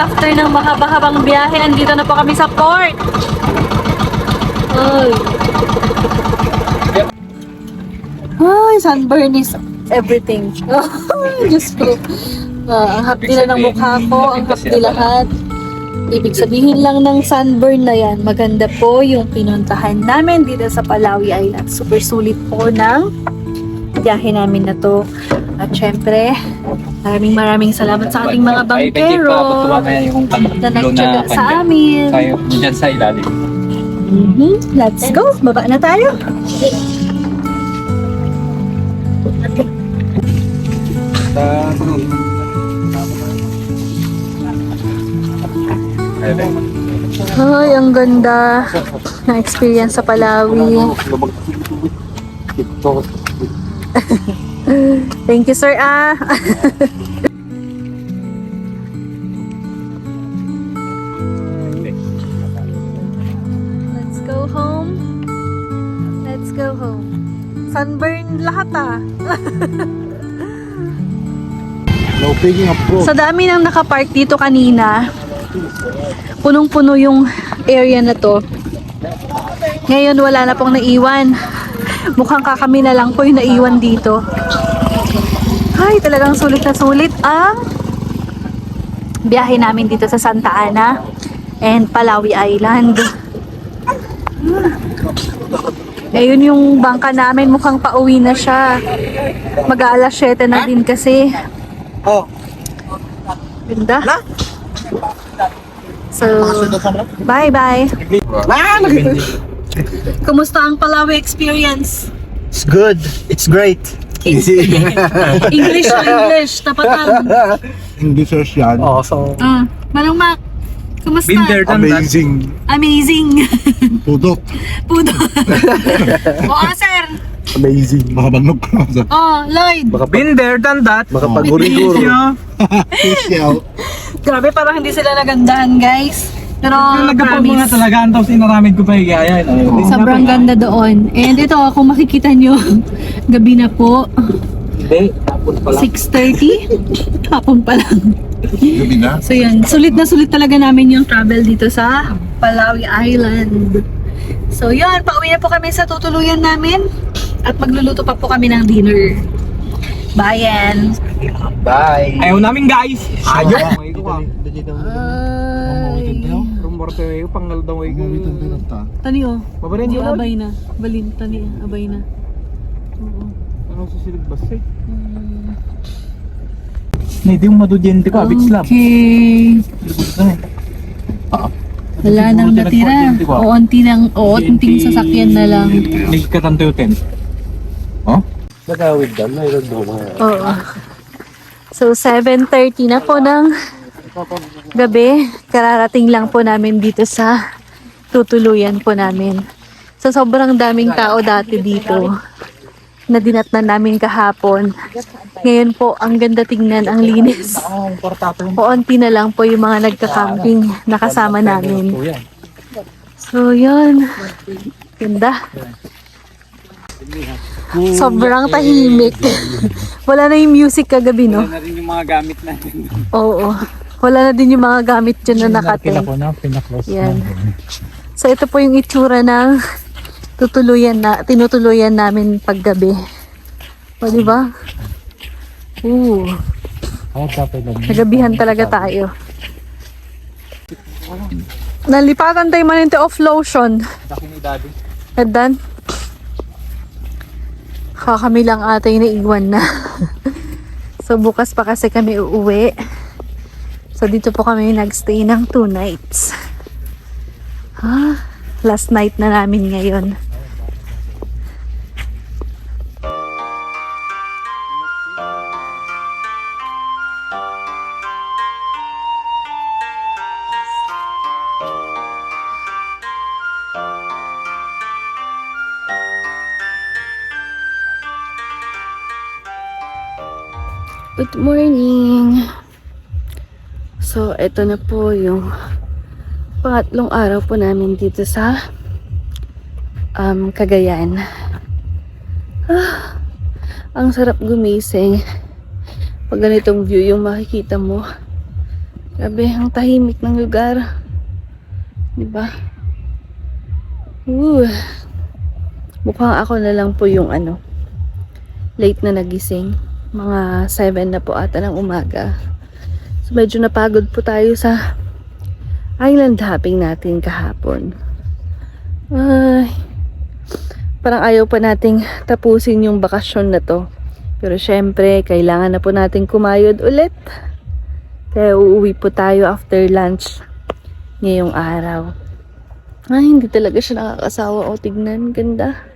after ng mahaba-habang biyahe, andito na po kami sa port. Ay. Ay, sunburn is everything. Ay, Diyos ko. Ang hapdi na ng mukha ko, ang hapdi lahat. Ibig sabihin lang ng sunburn na yan, maganda po yung pinuntahan namin dito sa Palawi Island. Super sulit po ng biyahe namin na to. At syempre, maraming salamat sa ating mga bangkero na nagtyaga sa amin. Tayo dyan sa ilalim. Let's go! Baba na tayo! Ay, ang ganda ng experience sa Palawi. Thank you, sir. Let's go home. Let's go home. Sunburn lahat No picking up bro. Sa dami ng nakapark dito kanina, punong-puno yung area na to. Ngayon wala na pong naiwan. Mukhang kakami na lang po yung naiwan dito. Ay, talagang sulit na sulit ang biyahe namin dito sa Santa Ana and Palawi Island. Ngayon yung bangka namin mukhang pauwi na siya. Mag-aalas 7 na din kasi. Oh. Ganda. So, bye-bye. Kumusta ang Palawi experience? It's good. It's great. English to English, tapatan. English yan. Awesome. Manong Mac, kumusta? Been there, done that. Amazing. Amazing. Pudot. Pudo. Oo, sir. Amazing. Makabanog ka na. Lloyd. Been there, done that. Makapaguri-guro. Yeah. Grabe, parang hindi sila nagandahan, guys. Pero, Nagkapag mga promise. talaga, ang tapos inaramid ko pa higaya. Sobrang ganda doon. And ito, kung makikita nyo, gabi na po. Hindi, tapos pala. 6:30. Hapon pa lang. Gabi na. So yan, sulit na sulit talaga namin yung travel dito sa Palawi Island. So yun, pauwi na po kami sa tutuluyan namin. At magluluto pa po kami ng dinner. Bye, Bye. Ayaw namin guys. Ayaw. Ay. Rumorte ko, panggal daw ko. Tani oh. Babarin Hindi ko. abay na. Balin, tani, abay na. Oo. Ano susilid ba siya? Hindi yung madudyente ko, abit slab. Okay. Wala nang natira. Oonting sasakyan na lang. Nagkatanto yung tent. Oh? Nagawid daw, mayroon daw. Oo. So 7:30 na po ng gabi. Kararating lang po namin dito sa tutuluyan po namin. So sobrang daming tao dati dito na dinatnan namin kahapon. Ngayon po, ang ganda tingnan, ang linis. Onti na lang po yung mga nagka-camping na kasama namin. So yun. Ganda. Sobrang tahimik. Wala na yung music kagabi, no? Wala na rin yung mga gamit natin. Oo. Wala na din yung mga gamit dyan na nakating. Pinaklos Yan. So ito po yung itsura ng tinutuluyan namin paggabi. O, di ba? Nagabihan talaga tayo. Nalipatan tayo maninte of lotion. Daki ni Daddy. At dan, kami lang ata yung naiwan na. So bukas pa kasi kami uuwi. So dito po kami nagstay ng 2 nights. Last night na namin ngayon. Good morning! So, ito na po yung pangatlong araw po namin dito sa Cagayan. Ang sarap gumising. Pag ganitong view yung makikita mo. Grabe, ang tahimik ng lugar. Diba? Mukhang ako na lang po yung late na nagising. Mga 7 na po ata ng umaga. So medyo napagod po tayo sa island hopping natin kahapon. Ay, parang ayaw pa nating tapusin yung bakasyon na to. Pero syempre, kailangan na po nating kumayod ulit. Kaya uuwi po tayo after lunch ngayong araw. Ay, hindi talaga siya nakakasawa. O, tignan. Ganda.